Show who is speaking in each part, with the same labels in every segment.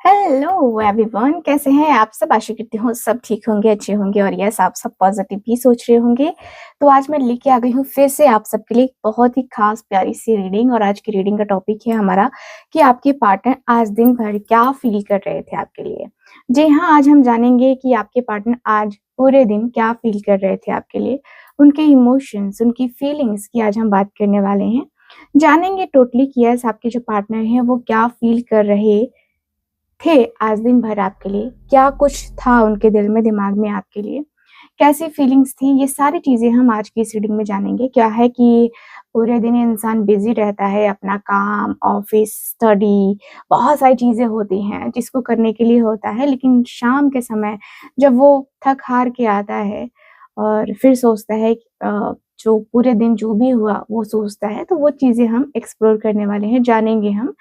Speaker 1: Hello everyone, कैसे हैं आप सब। आशा करती हूँ सब ठीक होंगे, अच्छे होंगे और यस आप सब पॉजिटिव ही सोच रहे होंगे। तो आज मैं लेके आ गई हूँ फिर से आप सबके लिए एक बहुत ही खास प्यारी सी रीडिंग। और आज की रीडिंग का टॉपिक है हमारा कि आपके पार्टनर आज दिन भर क्या फील कर रहे थे आपके लिए। जी हाँ, आज हम जानेंगे कि आपके पार्टनर आज पूरे दिन क्या फील कर रहे थे आपके लिए, उनके इमोशंस, उनकी फीलिंग्स की आज हम बात करने वाले हैं। जानेंगे टोटली कि यस आपके जो पार्टनर हैं वो क्या फील कर रहे थे आज दिन भर आपके लिए, क्या कुछ था उनके दिल में, दिमाग में आपके लिए, कैसी फीलिंग्स थी, ये सारी चीज़ें हम आज की इस रीडिंग में जानेंगे। क्या है कि पूरे दिन इंसान बिज़ी रहता है, अपना काम, ऑफ़िस, स्टडी, बहुत सारी चीज़ें होती हैं जिसको करने के लिए होता है, लेकिन शाम के समय जब वो थक-हार के आता है और फिर सोचता है जो पूरे दिन जो भी हुआ वो सोचता है, तो वो चीज़ें हम एक्सप्लोर करने वाले हैं, जानेंगे हम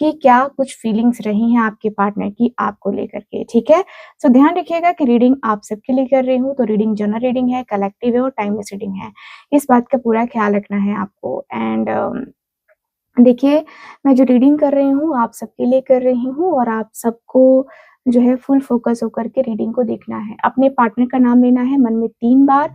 Speaker 1: कि क्या कुछ फीलिंग्स रही हैं आपके पार्टनर की आपको लेकर के, ठीक है? सो ध्यान रखिएगा कि रीडिंग आप सबके लिए कर रही हूँ, तो रीडिंग जनरल रीडिंग है, कलेक्टिव है और टाइमलेस रीडिंग है। इस बात का पूरा ख्याल रखना है आपको। एंड देखिए, मैं जो रीडिंग कर रही हूँ, आप सबके लिए कर रही हूँ और आप सबको जो है फुल फ़ोकस होकर के रीडिंग को देखना है। अपने पार्टनर का नाम लेना है मन में 3 बार,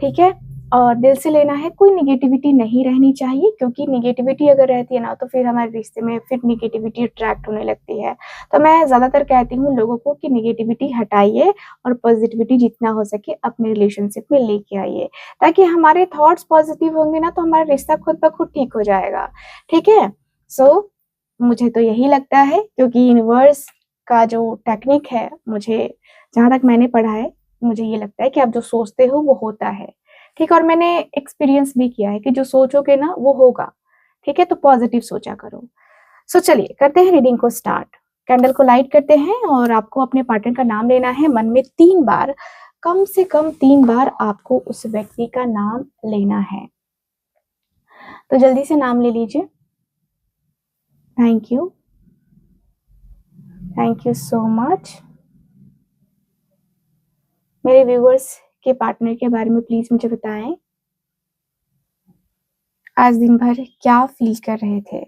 Speaker 1: ठीक है? और दिल से लेना है, कोई नेगेटिविटी नहीं रहनी चाहिए, क्योंकि नेगेटिविटी अगर रहती है ना, तो फिर हमारे रिश्ते में फिर नेगेटिविटी अट्रैक्ट होने लगती है। तो मैं ज़्यादातर कहती हूँ लोगों को कि नेगेटिविटी हटाइए और पॉज़िटिविटी जितना हो सके अपने रिलेशनशिप में लेके आइए। ताकि हमारे थॉट्स पॉज़िटिव होंगे ना, तो हमारा रिश्ता खुद ब खुद ठीक हो जाएगा, ठीक है? सो मुझे तो यही लगता है, क्योंकि यूनिवर्स का जो टेक्निक है, मुझे जहाँ तक मैंने पढ़ा है, मुझे ये लगता है कि आप जो सोचते हो वो होता है, ठीक है? और मैंने एक्सपीरियंस भी किया है कि जो सोचोगे ना वो होगा, ठीक है? तो पॉज़िटिव सोचा करो। सो चलिए करते हैं रीडिंग को स्टार्ट। कैंडल को लाइट करते हैं और आपको अपने पार्टनर का नाम लेना है मन में 3 बार, कम से कम 3 बार आपको उस व्यक्ति का नाम लेना है। तो जल्दी से नाम ले लीजिए। Thank you. Thank you so much. मेरे व्यूअर्स के पार्टनर के बारे में प्लीज़ मुझे बताएँ, आज दिन भर क्या फ़ील कर रहे थे?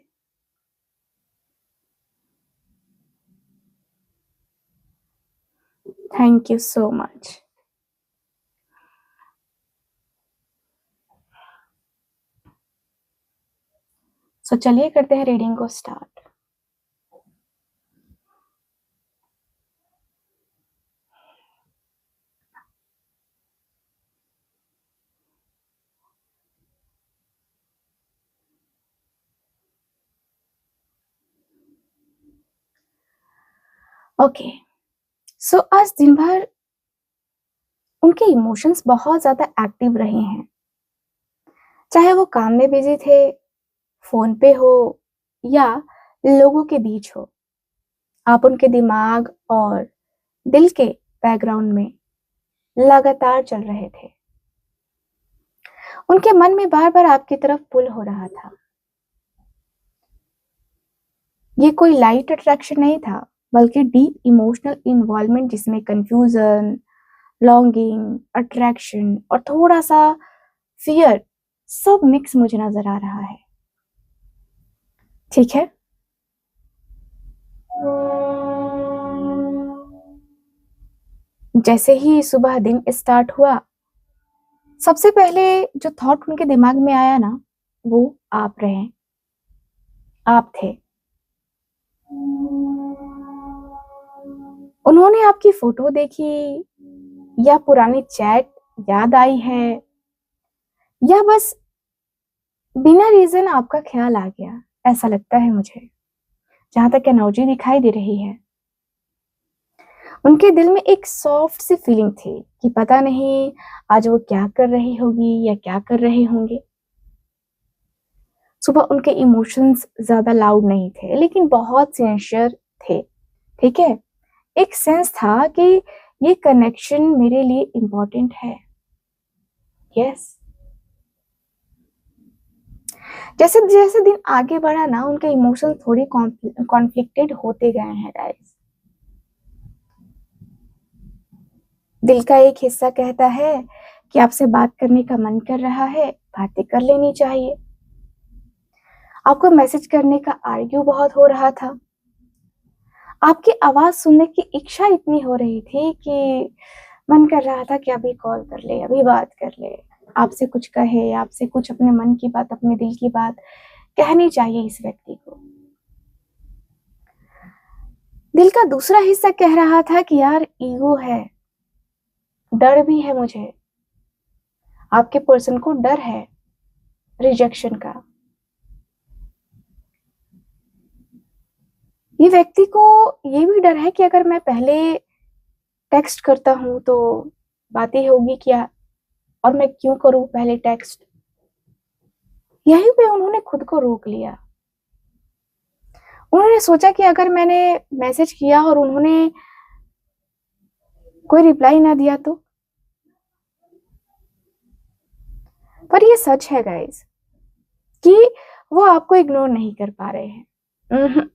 Speaker 1: Thank you so much. So चलिए करते हैं रीडिंग को स्टार्ट। ओके, सो आज दिन भर उनके इमोशंस बहुत ज़्यादा एक्टिव रहे हैं। चाहे वो काम में बिज़ी थे, फ़ोन पे हो या लोगों के बीच हो, आप उनके दिमाग और दिल के बैकग्राउंड में लगातार चल रहे थे। उनके मन में बार-बार आपकी तरफ पुल हो रहा था। ये कोई लाइट अट्रैक्शन नहीं था, बल्कि डीप इमोशनल इन्वॉल्वमेंट जिसमें कन्फ्यूज़न, लॉन्गिंग, अट्रैक्शन और थोड़ा-सा फ़ियर सब मिक्स मुझे नज़र आ रहा है। ठीक है? जैसे ही सुबह दिन स्टार्ट हुआ, सबसे पहले जो थॉट उनके दिमाग में आया ना, वो आप रहे, आप थे। उन्होंने आपकी फ़ोटो देखी या पुरानी चैट याद आई है या बस बिना रीज़न आपका ख़्याल आ गया, ऐसा लगता है मुझे, जहाँ तक एनर्जी दिखाई दे रही है। उनके दिल में एक सॉफ्ट सी फीलिंग थी कि पता नहीं आज वो क्या कर रही होगी या क्या कर रहे होंगे। सुबह उनके इमोशंस ज़्यादा लाउड नहीं थे, लेकिन बहुत सिंसियर थे, ठीक है? एक सेंस था कि ये कनेक्शन मेरे लिए इम्पोर्टेंट है। यस। जैसे-जैसे दिन आगे बढ़ा ना, उनके इमोशंस थोड़े कॉन्फ्लिक्टेड होते गए हैं गाइस। दिल का एक हिस्सा कहता है कि आपसे बात करने का मन कर रहा है, बातें कर लेनी चाहिए। आपको मैसेज करने का आर्ग्यू बहुत हो रहा था। आपकी आवाज सुनने की इच्छा इतनी हो रही थी कि मन कर रहा था कि अभी कॉल कर ले, अभी बात कर ले, आपसे कुछ कहे, आपसे कुछ अपने मन की बात, अपने दिल की बात कहनी चाहिए इस व्यक्ति को। दिल का दूसरा हिस्सा कह रहा था कि यार ईगो है, डर भी है मुझे, आपके पर्सन को डर है रिजेक्शन का। ये व्यक्ति को ये भी डर है कि अगर मैं पहले टेक्स्ट करता हूं तो बातें होगी क्या, और मैं क्यों करूं पहले टेक्स्ट। यहीं पे उन्होंने खुद को रोक लिया। उन्होंने सोचा कि अगर मैंने मैसेज किया और उन्होंने कोई रिप्लाई ना दिया तो। पर ये सच है गाइस कि वो आपको इग्नोर नहीं कर पा रहे हैं।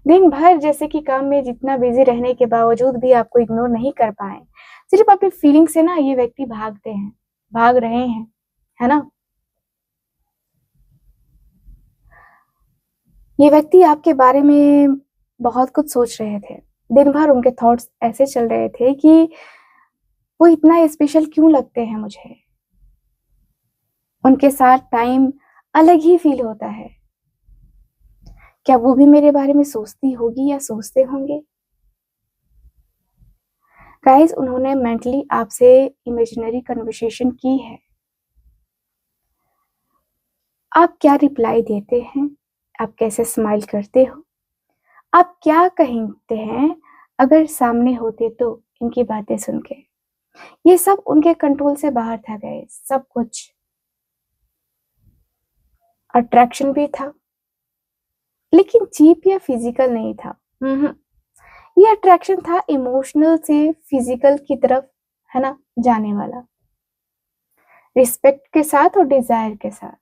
Speaker 1: दिन भर जैसे कि काम में जितना बिजी रहने के बावजूद भी आपको इग्नोर नहीं कर पाए, सिर्फ अपनी फीलिंग से ना ये व्यक्ति भागते हैं, भाग रहे हैं, है ना। ये व्यक्ति आपके बारे में बहुत कुछ सोच रहे थे। दिन भर उनके थॉट्स ऐसे चल रहे थे कि वो इतना स्पेशल क्यों लगते हैं मुझे, उनके साथ टाइम अलग ही फील होता है, क्या वो भी मेरे बारे में सोचती होगी या सोचते होंगे। गाइस, उन्होंने मेंटली आपसे इमेजिनरी कन्वर्सेशन की है। आप क्या रिप्लाई देते हैं, आप कैसे स्माइल करते हो, आप क्या कहते हैं अगर सामने होते तो इनकी बातें सुन के। ये सब उनके कंट्रोल से बाहर था गाइस, सब कुछ। अट्रैक्शन भी था लेकिन चीप या फिजिकल नहीं था। ये अट्रैक्शन था इमोशनल से फिजिकल की तरफ, है ना, जाने वाला, रिस्पेक्ट के साथ और डिजायर के साथ।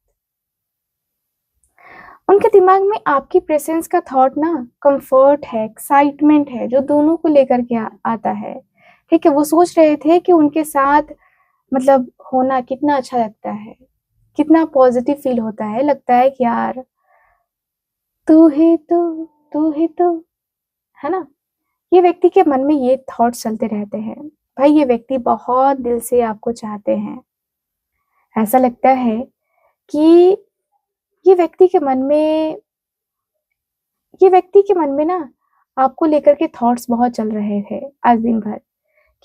Speaker 1: उनके दिमाग में आपकी प्रेजेंस का थॉट ना कंफर्ट है, एक्साइटमेंट है, जो दोनों को लेकर के आता है। ठीक है, वो सोच रहे थे कि उनके साथ मतलब होना कितना अच्छा लगता है, कितना पॉजिटिव फील होता है, लगता है कि यार तू ही तू ही तो, है ना। ये व्यक्ति के मन में ये थॉट चलते रहते हैं। भाई ये व्यक्ति बहुत दिल से आपको चाहते हैं। ऐसा लगता है कि ये व्यक्ति के मन में ये व्यक्ति के मन में ना आपको लेकर के थॉट्स बहुत चल रहे थे आज दिन भर,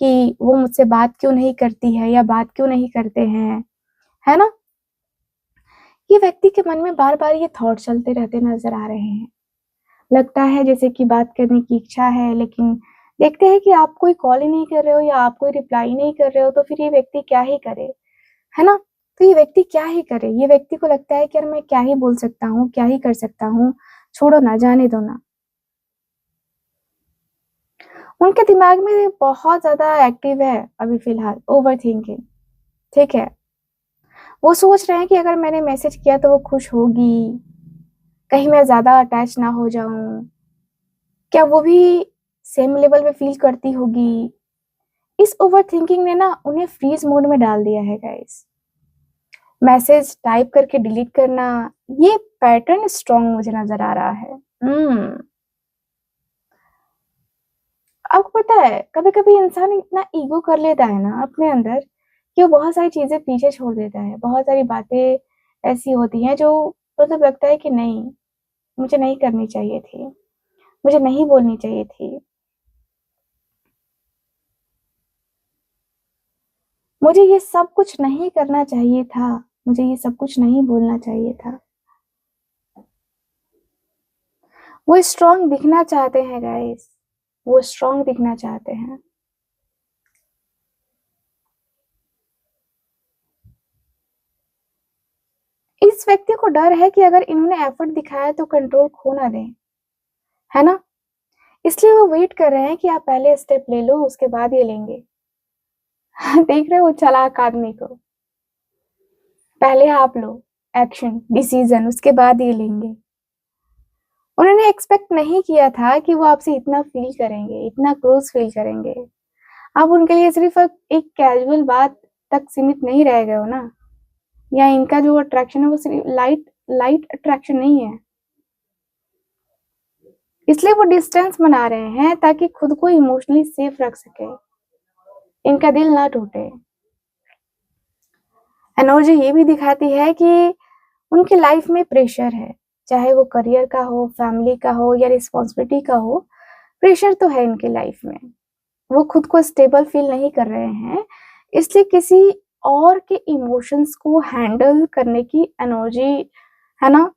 Speaker 1: कि वो मुझसे बात क्यों नहीं करती है या बात क्यों नहीं करते हैं, है ना। ये व्यक्ति के मन में बार बार ये थॉट चलते रहते नजर आ रहे हैं। लगता है जैसे कि बात करने की इच्छा है, लेकिन देखते हैं कि आप कोई कॉल ही नहीं कर रहे हो या आप कोई रिप्लाई नहीं कर रहे हो, तो फिर ये व्यक्ति क्या ही करे, है ना। तो ये व्यक्ति क्या ही करे, ये व्यक्ति को लगता है कि यार मैं क्या ही बोल सकता हूँ, क्या ही कर सकता हूँ, छोड़ो ना, जाने दो ना। उनके दिमाग में बहुत ज्यादा एक्टिव है अभी फिलहाल ओवर थिंकिंग। ठीक है, वो सोच रहे हैं कि अगर मैंने मैसेज किया तो वो खुश होगी, कहीं मैं ज्यादा अटैच ना हो जाऊं, क्या वो भी सेम लेवल पे फील करती होगी। इस ओवर थिंकिंग ने ना उन्हें फ्रीज मोड में डाल दिया है गाइस। मैसेज टाइप करके डिलीट करना, ये पैटर्न स्ट्रॉन्ग मुझे नजर आ रहा है। आपको पता है कभी कभी इंसान इतना ईगो कर लेता है ना अपने अंदर कि वो बहुत सारी चीजें पीछे छोड़ देता है। बहुत सारी बातें ऐसी होती हैं जो मतलब लगता है कि नहीं, मुझे नहीं करनी चाहिए थी, मुझे नहीं बोलनी चाहिए थी, मुझे ये सब कुछ नहीं करना चाहिए था, मुझे ये सब कुछ नहीं बोलना चाहिए था। वो स्ट्रांग दिखना चाहते हैं गाइस, वो स्ट्रांग दिखना चाहते हैं। इस व्यक्ति को डर है कि अगर इन्होंने एफर्ट दिखाया तो कंट्रोल खो ना दें, है ना। इसलिए वो वेट कर रहे हैं कि आप पहले स्टेप ले लो, उसके बाद ये लेंगे। देख रहे हो चालाक आदमी को, पहले आप लो एक्शन डिसीजन, उसके बाद ये लेंगे। उन्होंने एक्सपेक्ट नहीं किया था कि वो आपसे इतना फील करेंगे, इतना क्लोज फील करेंगे। आप उनके लिए सिर्फ एक कैजुअल बात तक सीमित नहीं रह गए हो ना, या इनका जो अट्रैक्शन है वो सिर्फ लाइट लाइट अट्रैक्शन नहीं है। इसलिए वो डिस्टेंस बना रहे हैं ताकि खुद को इमोशनली सेफ रख सके, इनका दिल ना टूटे। एनर्जी ये भी दिखाती है कि उनकी लाइफ में प्रेशर है, चाहे वो करियर का हो, फैमिली का हो या रिस्पॉन्सिबिलिटी का हो। प्रेशर तो है इनकी लाइफ में, वो खुद को स्टेबल फील नहीं कर रहे हैं, इसलिए किसी और के इमोशंस को हैंडल करने की एनर्जी, है ना,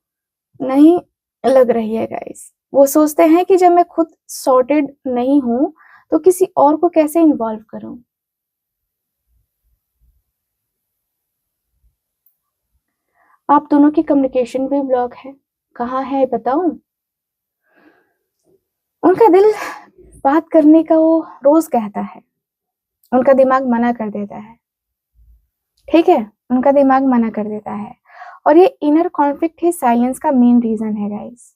Speaker 1: नहीं लग रही है गाइस। वो सोचते हैं कि जब मैं खुद सॉर्टेड नहीं हूं तो किसी और को कैसे इन्वॉल्व करूं। आप दोनों की कम्युनिकेशन भी ब्लॉक है। कहाँ है बताऊं? उनका दिल बात करने का वो रोज कहता है, उनका दिमाग मना कर देता है। ठीक है, उनका दिमाग मना कर देता है, और ये इनर कॉन्फ्लिक्ट ही साइलेंस का मेन रीजन है गाइस।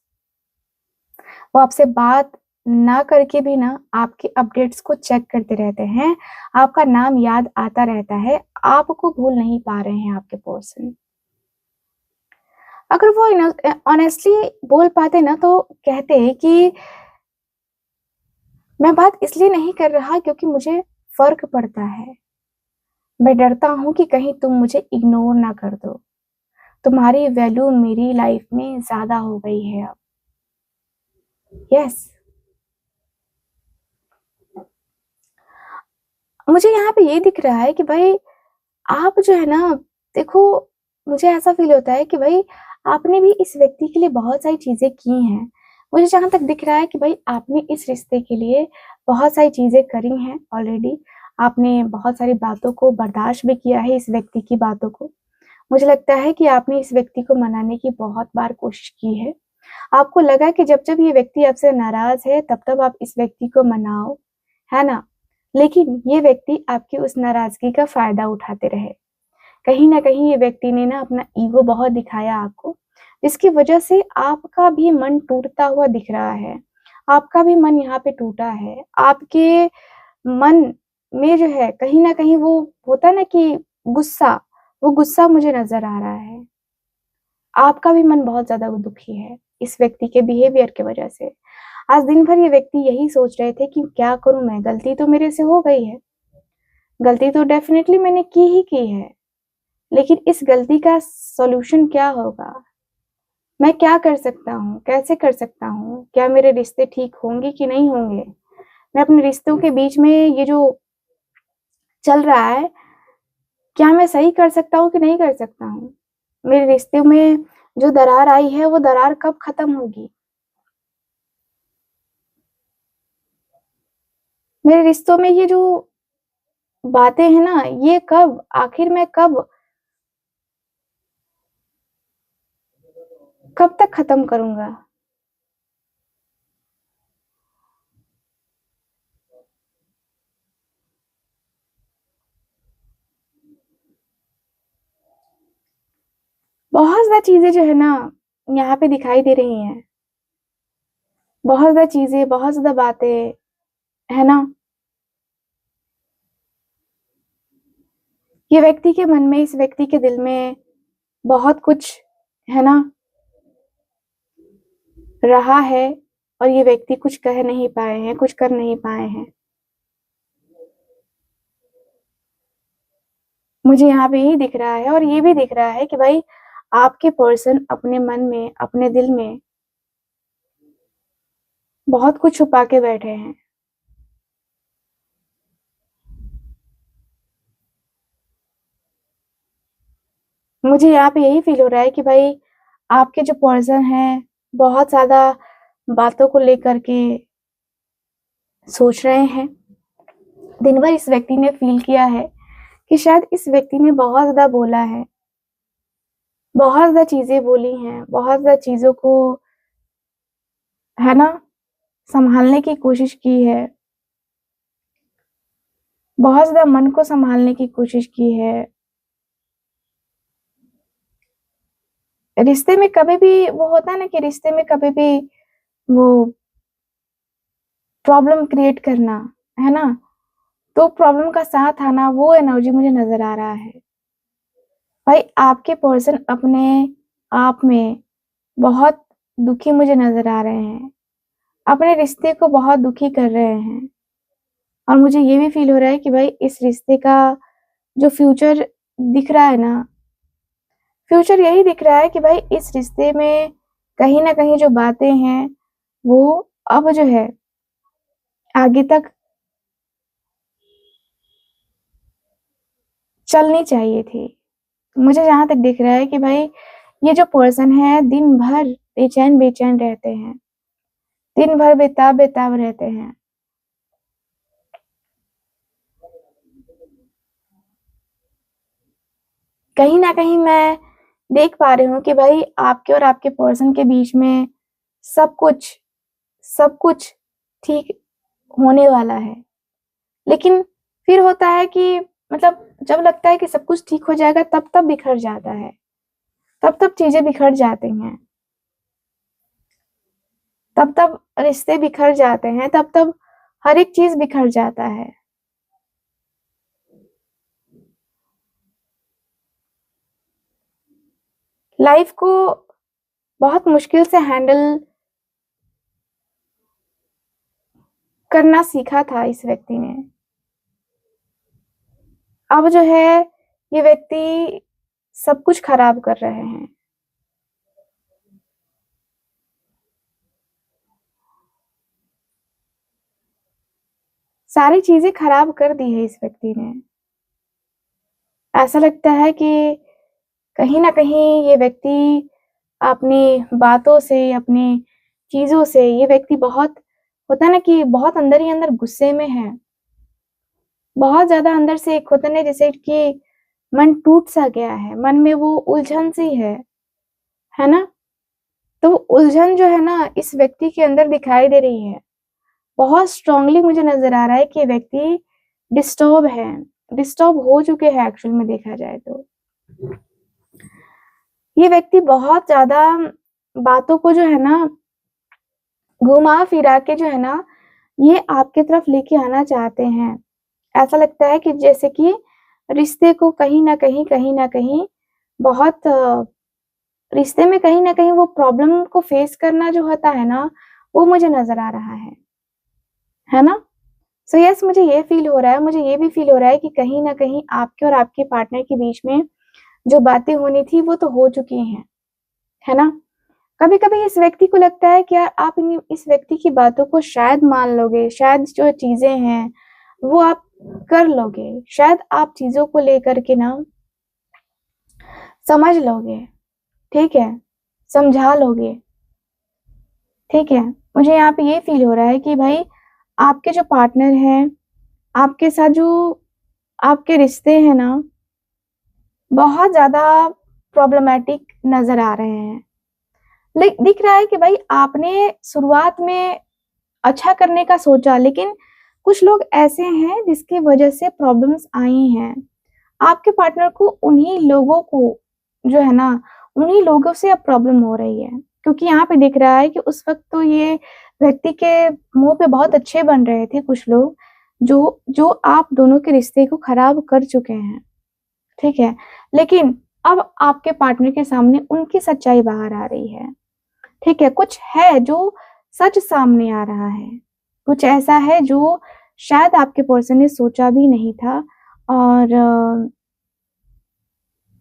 Speaker 1: वो आपसे बात ना करके भी ना आपके अपडेट्स को चेक करते रहते हैं, आपका नाम याद आता रहता है, आपको भूल नहीं पा रहे हैं आपके पर्सन। अगर वो ऑनेस्टली बोल पाते ना तो कहते कि मैं बात इसलिए नहीं कर रहा क्योंकि मुझे फर्क पड़ता है, मैं डरता हूं कि कहीं तुम मुझे इग्नोर ना कर दो, तुम्हारी वैल्यू मेरी लाइफ में ज्यादा हो गई है अब। यस, मुझे यहाँ पे ये दिख रहा है कि भाई आप जो है ना, देखो, मुझे ऐसा फील होता है कि भाई आपने भी इस व्यक्ति के लिए बहुत सारी चीजें की हैं। मुझे जहां तक दिख रहा है कि भाई आपने इस रिश्ते के लिए बहुत सारी चीजें करी हैं ऑलरेडी। आपने बहुत सारी बातों को बर्दाश्त भी किया है, इस व्यक्ति की बातों को। मुझे लगता है कि आपने इस व्यक्ति को मनाने की बहुत बार कोशिश की है। आपको लगा कि जब जब ये व्यक्ति आपसे नाराज है तब तब आप इस व्यक्ति को मनाओ, है ना? लेकिन ये व्यक्ति आपकी उस नाराजगी का फायदा उठाते रहे। कहीं न कहीं ये व्यक्ति ने ना अपना ईगो बहुत दिखाया आपको, जिसकी वजह से आपका भी मन टूटता हुआ दिख रहा है। आपका भी मन यहाँ पे टूटा है। आपके मन में जो है कहीं न कहीं वो होता है ना कि गुस्सा, वो गुस्सा मुझे नज़र आ रहा है। आपका भी मन बहुत ज़्यादा दुखी है इस व्यक्ति के बिहेवियर की वजह से। आज दिन भर ये व्यक्ति यही सोच रहे थे कि क्या करूँ मैं? गलती तो मेरे से हो गई है। गलती तो डेफ़िनेटली मैंने की ही की है। लेकिन इस गलती का सॉल्यूशन क्या होगा? मैं क्या कर सकता हूँ? कैसे कर सकता हूँ? क्या मेरे रिश्ते ठीक होंगे कि नहीं होंगे? मैं अपने रिश्तों के बीच में ये जो चल रहा है, क्या मैं सही कर सकता हूँ कि नहीं कर सकता हूँ? मेरे रिश्ते में जो दरार आई है, वो दरार कब खत्म होगी? मेरे रिश्तों में ये जो बातें हैं ना, ये कब, आखिर मैं कब तक खत्म करूँगा? बहुत ज़्यादा चीज़ें जो है ना, यहाँ पे दिखाई दे रही हैं। बहुत ज़्यादा चीज़ें, बहुत ज़्यादा बातें, है ना? ये व्यक्ति के मन में, इस व्यक्ति के दिल में बहुत कुछ, है ना, रहा है, और ये व्यक्ति कुछ कह नहीं पाए हैं, कुछ कर नहीं पाए हैं। मुझे यहाँ पे यही दिख रहा है, और ये भी दिख रहा है कि भाई आपके पर्सन अपने मन में, अपने दिल में बहुत कुछ छुपा के बैठे हैं। मुझे यहाँ पे यही फील हो रहा है कि भाई आपके जो पर्सन हैं, बहुत ज़्यादा बातों को लेकर के सोच रहे हैं। दिन भर इस व्यक्ति ने फील किया है कि शायद इस व्यक्ति ने बहुत ज़्यादा बोला है, बहुत ज़्यादा चीज़ें बोली हैं, बहुत ज़्यादा चीज़ों को, है ना, सँभालने की कोशिश की है। बहुत ज़्यादा मन को सँभालने की कोशिश की है। रिश्ते में कभी भी वो होता है ना कि रिश्ते में कभी भी वो प्रॉब्लम क्रिएट करना, है ना? तो प्रॉब्लम का साथ आना, वो एनर्जी मुझे नज़र आ रहा है। भाई आपके पर्सन अपने आप में बहुत दुखी मुझे नज़र आ रहे हैं। अपने रिश्ते को बहुत दुखी कर रहे हैं और मुझे ये भी फ़ील हो रहा है कि भाई इस रिश्ते का जो फ्यूचर दिख रहा है ना, फ्यूचर यही दिख रहा है कि भाई इस रिश्ते में कहीं न कहीं जो बातें हैं, वो अब जो है आगे तक चलनी चाहिए थी। मुझे जहाँ तक दिख रहा है कि भाई ये जो पर्सन है दिन भर बेचैन-बेचैन रहते हैं, दिन भर बेताब-बेताब रहते हैं। कहीं न कहीं मैं देख पा रही हूँ कि भाई आपके और आपके पर्सन के बीच में सब कुछ सब कुछ ठीक होने वाला है। लेकिन फिर होता है कि मतलब जब लगता है कि सब कुछ ठीक हो जाएगा तब बिखर जाता है। तब चीज़ें बिखर जाती हैं। तब रिश्ते बिखर जाते हैं, तब हर एक चीज़ बिखर जाता है। लाइफ़ को बहुत मुश्किल से हैंडल करना सीखा था इस व्यक्ति ने। अब जो है ये व्यक्ति सब कुछ खराब कर रहे हैं। सारी चीज़ें खराब कर दी है इस व्यक्ति ने। ऐसा लगता है कि कहीं न कहीं ये व्यक्ति अपनी बातों से, अपनी चीज़ों से ये व्यक्ति बहुत होता है ना कि बहुत अंदर ही अंदर गुस्से में है। बहुत ज़्यादा अंदर से एक होता है ना जैसे कि मन टूट-सा गया है, मन में वो उलझन-सी है ना? तो वो उलझन जो है ना इस व्यक्ति के अंदर दिखाई दे रही है। बहुत स्ट्रॉन्गली मुझे नज़र आ रहा है कि ये व्यक्ति डिस्टर्ब है, डिस्टर्ब हो चुके हैं एक्चुअल में देखा जाए तो। ये व्यक्ति बहुत ज़्यादा बातों को जो है ना घुमा-फिरा के जो है ना, ये आपकी तरफ लेके आना चाहते हैं। ऐसा लगता है कि जैसे कि रिश्ते को कहीं न कहीं बहुत रिश्ते में कहीं न कहीं वो प्रॉब्लम को फेस करना जो होता है ना, वो मुझे नज़र आ रहा है ना? सो यस मुझे ये फ़ील हो रहा है, मुझे ये भी फ़ील हो रहा है कि कहीं न कहीं आपके और आपके पार्टनर के बीच में जो बातें होनी थी, वो तो हो चुकी हैं, है ना? कभी-कभी इस व्यक्ति को लगता है कि यार आप इन इस व्यक्ति की बातों को शायद मान लोगे, शायद जो चीज़ें हैं, वो आप कर लोगे। शायद आप चीज़ों को लेकर के ना समझ लोगे, ठीक है? समझा लोगे, ठीक है? मुझे यहाँ पे ये फ़ील हो रहा है कि भाई आपके जो पार्टनर हैं, आपके साथ जो आपके रिश्ते हैं ना, बहुत ज़्यादा प्रॉब्लमैटिक नज़र आ रहे हैं। दिख रहा है कि भाई आपने शुरुआत में अच्छा करने का सोचा लेकिन कुछ लोग ऐसे हैं जिसकी वजह से प्रॉब्लम्स आई हैं। आपके पार्टनर को उन्हीं लोगों को जो है ना, उन्हीं लोगों से अब प्रॉब्लम हो रही है। क्योंकि यहाँ पे दिख रहा है कि उस वक़्त तो ये व्यक्ति के मुँह पे बहुत अच्छे बन रहे थे कुछ लोग, जो जो आप दोनों के रिश्ते को खराब कर चुके हैं, ठीक है? लेकिन अब आपके पार्टनर के सामने उनकी सच्चाई बाहर आ रही है। ठीक है, कुछ है जो सच सामने आ रहा है। कुछ ऐसा है जो शायद आपके पर्सन ने सोचा भी नहीं था और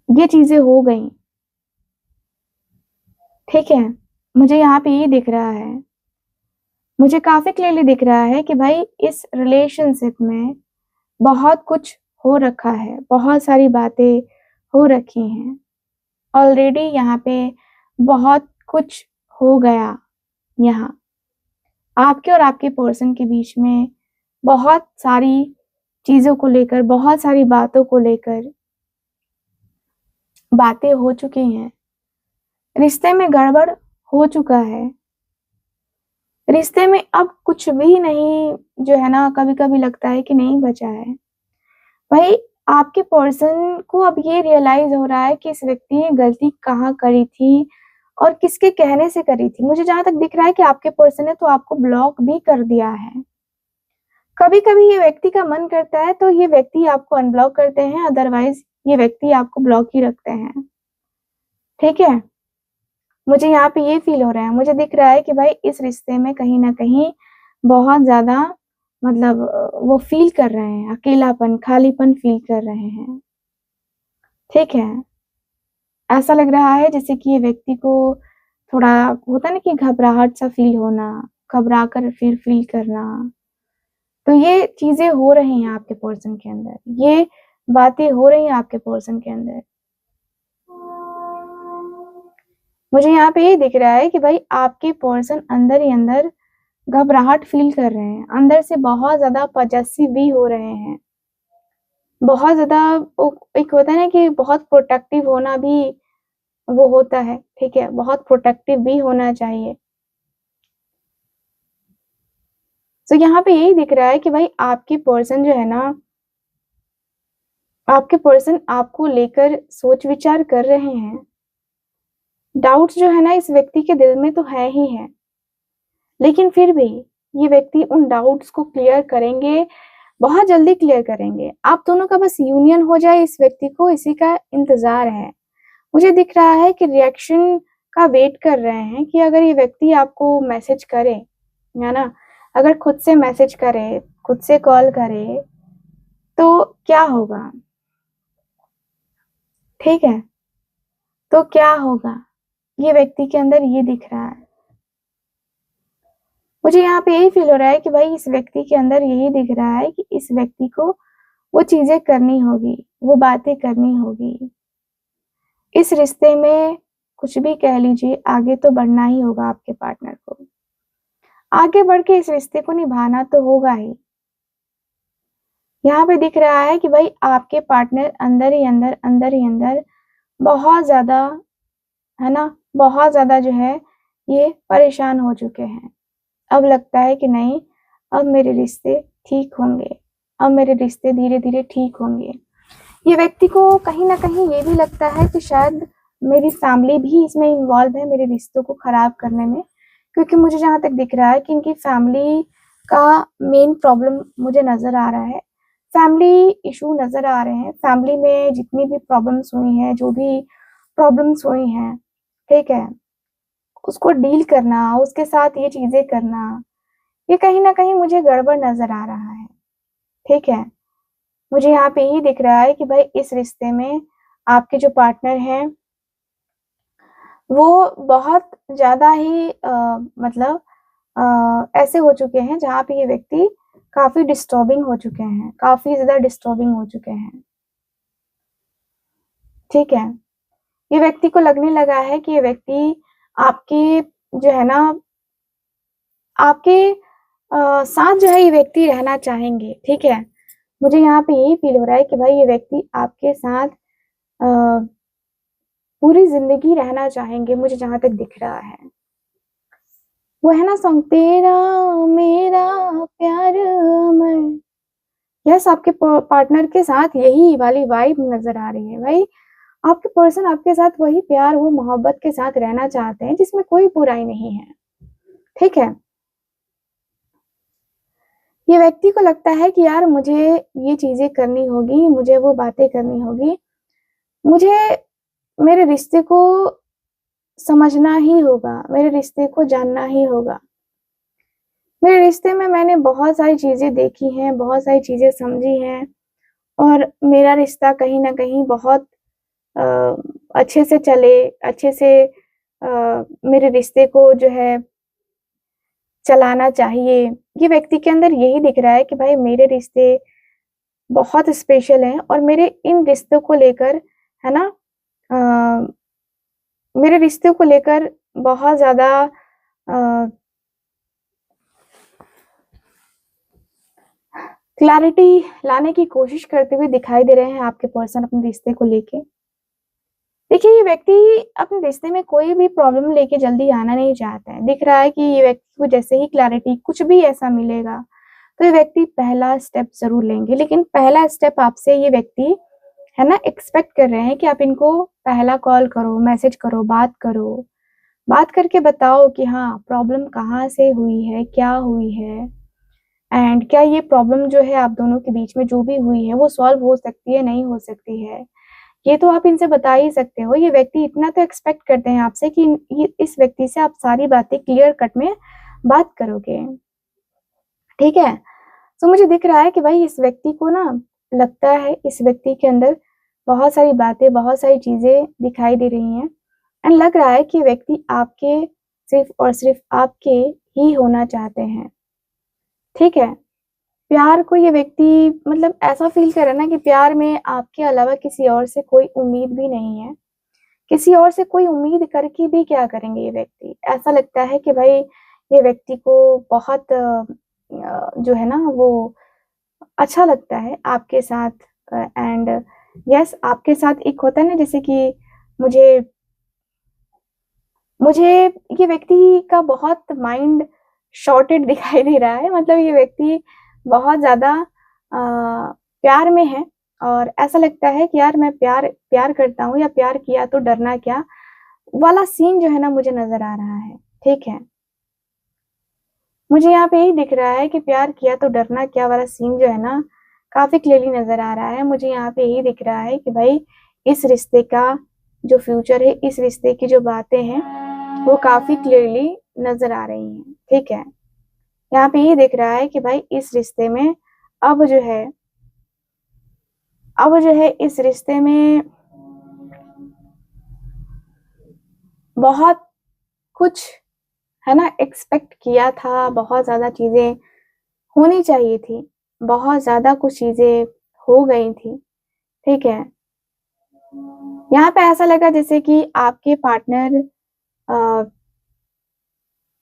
Speaker 1: ये चीज़ें हो गईं। ठीक है? मुझे यहाँ पे ये दिख रहा है। मुझे काफ़ी क्लियरली दिख रहा है कि भाई इस रिलेशनशिप में बहुत कुछ हो रखा है, बहुत सारी बातें हो रखी हैं। ऑलरेडी यहाँ पे बहुत कुछ हो गया यहाँ। आपके और आपके पर्सन के बीच में बहुत सारी चीज़ों को लेकर, बहुत सारी बातों को लेकर बातें हो चुकी हैं। रिश्ते में गड़बड़ हो चुका है। रिश्ते में अब कुछ भी नहीं जो है ना कभी-कभी लगता है कि नहीं बचा है। भाई आपके पर्सन को अब ये रियलाइज़ हो रहा है कि इस व्यक्ति ने गलती कहाँ करी थी और किसके कहने से करी थी। मुझे जहाँ तक दिख रहा है कि आपके पर्सन ने तो आपको ब्लॉक भी कर दिया है। कभी-कभी ये व्यक्ति का मन करता है तो ये व्यक्ति आपको अनब्लॉक करते हैं, अदरवाइज़ ये व्यक्ति आपको ब्लॉक ही रखते हैं। ठीक है? मुझे यहाँ पे ये फ़ील हो रहा है, मुझे दिख रहा है कि भाई इस रिश्ते में कहीं न कहीं बहुत ज़्यादा मतलब वो फ़ील कर रहे हैं, अकेलापन, खालीपन फ़ील कर रहे हैं, ठीक है? ऐसा लग रहा है जैसे कि ये व्यक्ति को थोड़ा होता है ना कि घबराहट सा फ़ील होना, घबरा कर फिर फ़ील करना, तो ये चीज़ें हो रही हैं आपके पर्सन के अंदर, ये बातें हो रही हैं आपके पर्सन के अंदर। मुझे यहाँ पे ये दिख रहा है कि भाई आपके पर्सन अंदर ही अंदर घबराहट फ़ील कर रहे हैं, अंदर से बहुत ज़्यादा पॉसेसिव भी हो रहे हैं। बहुत ज़्यादा ओ एक होता है ना कि बहुत प्रोटेक्टिव होना भी वो होता है, ठीक है? बहुत प्रोटेक्टिव भी होना चाहिए। तो यहाँ पे यही दिख रहा है कि भाई आपके पर्सन जो है ना, आपके पर्सन आपको लेकर सोच-विचार कर रहे हैं। डाउट्स जो है ना इस व्यक्ति के दिल में तो है ही है, लेकिन फिर भी ये व्यक्ति उन डाउट्स को क्लियर करेंगे, बहुत जल्दी क्लियर करेंगे। आप दोनों का बस यूनियन हो जाए इस व्यक्ति को इसी का इंतज़ार है। मुझे दिख रहा है कि रिएक्शन का वेट कर रहे हैं कि अगर ये व्यक्ति आपको मैसेज करे, है ना? अगर खुद से मैसेज करे, खुद से कॉल करे, तो क्या होगा? ठीक है? तो क्या होगा? ये व्यक्ति के अंदर ये दिख रहा है। मुझे यहाँ पे यही फ़ील हो रहा है कि भाई इस व्यक्ति के अंदर यही दिख रहा है कि इस व्यक्ति को वो चीज़ें करनी होगी, वो बातें करनी होगी। इस रिश्ते में कुछ भी कह लीजिए, आगे तो बढ़ना ही होगा आपके पार्टनर को। आगे बढ़ के इस रिश्ते को निभाना तो होगा ही। यहाँ पे दिख रहा है कि भाई आपके पार्टनर अंदर ही अंदर बहुत ज़्यादा, है ना? बहुत ज़्यादा जो है ये परेशान हो चुके हैं। अब लगता है कि नहीं, अब मेरे रिश्ते ठीक होंगे, अब मेरे रिश्ते धीरे-धीरे ठीक होंगे। ये व्यक्ति को कहीं न कहीं ये भी लगता है कि शायद मेरी फैमिली भी इसमें इन्वॉल्व है मेरे रिश्तों को खराब करने में, क्योंकि मुझे जहाँ तक दिख रहा है कि इनकी फैमिली का मेन प्रॉब्लम मुझे नज़र आ रहा है। फैमिली इश्यू नज़र आ रहे हैं, फैमिली में जितनी भी प्रॉब्लम्स हुई हैं, जो भी प्रॉब्लम्स हुई हैं, ठीक है? उसको डील करना, उसके साथ ये चीज़ें करना, ये कहीं न कहीं मुझे गड़बड़ नज़र आ रहा है, ठीक है? मुझे यहाँ पे यही दिख रहा है कि भाई इस रिश्ते में आपके जो पार्टनर हैं, वो बहुत ज़्यादा ही मतलब ऐसे हो चुके हैं जहाँ पे ये व्यक्ति काफ़ी डिस्टर्बिंग हो चुके हैं, काफ़ी ज़्यादा डिस्टर्बिंग हो चुके हैं, ठीक है? ये व्यक्ति को लगने लगा है कि ये व्यक्ति आपके जो है ना, आपके साथ जो है ये व्यक्ति रहना चाहेंगे, ठीक है? मुझे यहाँ पे यही फ़ील हो रहा है कि भाई ये व्यक्ति आपके साथ अ, पूरी ज़िंदगी रहना चाहेंगे, मुझे जहाँ तक दिख रहा है। वो है ना सॉन्ग तेरा मेरा प्यार अमर, यस आपके पार्टनर के साथ यही वाली वाइब नज़र आ रही है भाई। आपके पर्सन आपके साथ वही प्यार, वो मोहब्बत के साथ रहना चाहते हैं जिसमें कोई बुराई नहीं है, ठीक है? ये व्यक्ति को लगता है कि यार मुझे ये चीज़ें करनी होगी, मुझे वो बातें करनी होगी, मुझे मेरे रिश्ते को समझना ही होगा, मेरे रिश्ते को जानना ही होगा। मेरे रिश्ते में मैंने बहुत सारी चीज़ें देखी हैं, बहुत सारी चीज़ें समझी हैं और मेरा रिश्ता कहीं न कहीं बहुत अ, अच्छे से चले, अच्छे से मेरे रिश्ते को जो है चलाना चाहिए। ये व्यक्ति के अंदर यही दिख रहा है कि भाई मेरे रिश्ते बहुत स्पेशल हैं और मेरे इन रिश्तों को लेकर, है ना? अ, मेरे रिश्तों को लेकर बहुत ज़्यादा अ, क्लैरिटी लाने की कोशिश करते हुए दिखाई दे रहे हैं आपके पर्सन अपने रिश्ते को लेके। देखिए, ये व्यक्ति अपने रिश्ते में कोई भी प्रॉब्लम लेके जल्दी आना नहीं चाहता है। दिख रहा है कि ये व्यक्ति को जैसे ही क्लैरिटी कुछ भी ऐसा मिलेगा, तो ये व्यक्ति पहला स्टेप ज़रूर लेंगे। लेकिन पहला स्टेप आपसे ये व्यक्ति, है ना, एक्सपेक्ट कर रहे हैं कि आप इनको पहला कॉल करो, मैसेज करो, बात करो। बात करके बताओ कि हाँ, प्रॉब्लम कहाँ से हुई है, क्या हुई है एंड क्या ये प्रॉब्लम जो है आप दोनों के बीच में जो भी हुई है, वो सॉल्व हो सकती है, नहीं हो सकती है। ये तो आप इनसे बता ही सकते हो। ये व्यक्ति इतना तो एक्सपेक्ट करते हैं आपसे कि इस व्यक्ति से आप सारी बातें क्लियर कट में बात करोगे। ठीक है? तो मुझे दिख रहा है कि भाई इस व्यक्ति को ना लगता है, इस व्यक्ति के अंदर बहुत सारी बातें, बहुत सारी चीज़ें दिखाई दे रही हैं एंड लग रहा है कि व्यक्ति आपके सिर्फ़ और सिर्फ़ आपके ही होना चाहते हैं। ठीक है? प्यार को ये व्यक्ति मतलब ऐसा फ़ील कर रहा है ना कि प्यार में आपके अलावा किसी और से कोई उम्मीद भी नहीं है। किसी और से कोई उम्मीद करके भी क्या करेंगे ये व्यक्ति? ऐसा लगता है कि भाई ये व्यक्ति को बहुत जो है ना वो अच्छा लगता है आपके साथ एंड यस आपके साथ एक होता है ना जैसे कि मुझे मुझे ये व्यक्ति का बहुत माइंड शॉर्टेड दिखाई दे रहा है। मतलब ये व्यक्ति बहुत ज़्यादा प्यार में है और ऐसा लगता है कि यार मैं प्यार प्यार करता हूँ या प्यार किया तो डरना क्या वाला सीन जो है ना मुझे नज़र आ रहा है। ठीक है? मुझे यहाँ पे यही दिख रहा है कि प्यार किया तो डरना क्या वाला सीन जो है ना काफ़ी क्लियरली नज़र आ रहा है। मुझे यहाँ पे यही दिख रहा है कि भाई इस रिश्ते का जो फ्यूचर है, इस रिश्ते की जो बातें हैं, वो काफ़ी क्लियरली नज़र आ रही हैं। ठीक है? यहाँ पे ये दिख रहा है कि भाई इस रिश्ते में अब जो है इस रिश्ते में बहुत कुछ है ना एक्सपेक्ट किया था, बहुत ज़्यादा चीज़ें होनी चाहिए थी, बहुत ज़्यादा कुछ चीज़ें हो गई थी, ठीक है? यहाँ पे ऐसा लगा जैसे कि आपके पार्टनर अ,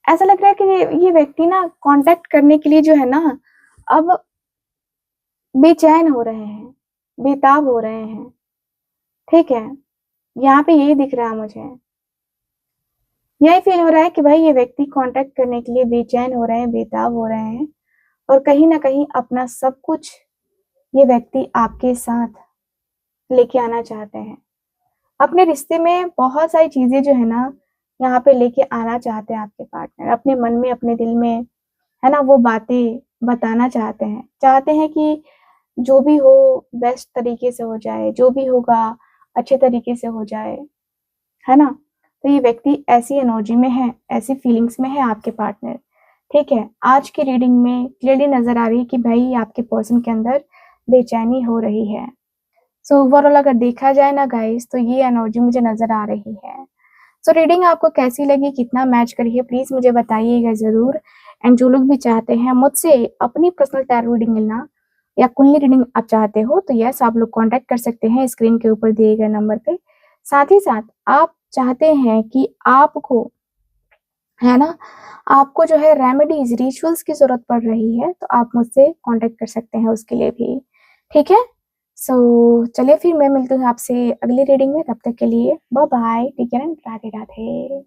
Speaker 1: ऐसा लग रहा है कि ये व्यक्ति ना कॉन्टैक्ट करने के लिए जो है ना, अब बेचैन हो रहे हैं, बेताब हो रहे हैं, ठीक है? यहाँ पे यही दिख रहा है मुझे। यही फ़ील हो रहा है कि भाई ये व्यक्ति कॉन्टैक्ट करने के लिए बेचैन हो रहे हैं, बेताब हो रहे हैं और कहीं न कहीं अपना सब कुछ ये व्यक्ति आपके साथ लेके आना चाहते हैं। अपने रिश्ते में बहुत सारी चीज़ें जो है ना, यहाँ पे लेके आना चाहते हैं आपके पार्टनर। अपने मन में, अपने दिल में, है ना, वो बातें बताना चाहते हैं। चाहते हैं कि जो भी हो बेस्ट तरीके से हो जाए, जो भी होगा अच्छे तरीके से हो जाए, है ना? तो ये व्यक्ति ऐसी एनर्जी में है, ऐसी फीलिंग्स में है आपके पार्टनर, ठीक है? आज की रीडिंग में क्लियरली नज़र आ रही है कि भई आपके पर्सन के अंदर बेचैनी हो रही है। सो ओवरऑल अगर देखा जाए ना गाइस तो ये एनर्जी मुझे नज़र आ रही है। सो रीडिंग आपको कैसी लगी, कितना मैच करी है प्लीज़ मुझे बताइएगा ज़रूर एंड जो लोग भी चाहते हैं मुझसे अपनी पर्सनल टैरो रीडिंग लेना या कुंडली रीडिंग आप चाहते हो तो यस आप लोग कॉन्टैक्ट कर सकते हैं स्क्रीन के ऊपर दिए गए नंबर पे। साथ ही साथ आप चाहते हैं कि आपको है ना, आपको जो है रेमेडीज़, रिचुअल्स की ज़रूरत पड़ रही है तो आप मुझसे कॉन्टैक्ट कर सकते हैं उसके लिए भी, ठीक है? सो चलिए फिर मैं मिलती हूँ आपसे अगली रीडिंग में, तब तक के लिए bye bye, take care and Radhe Radhe.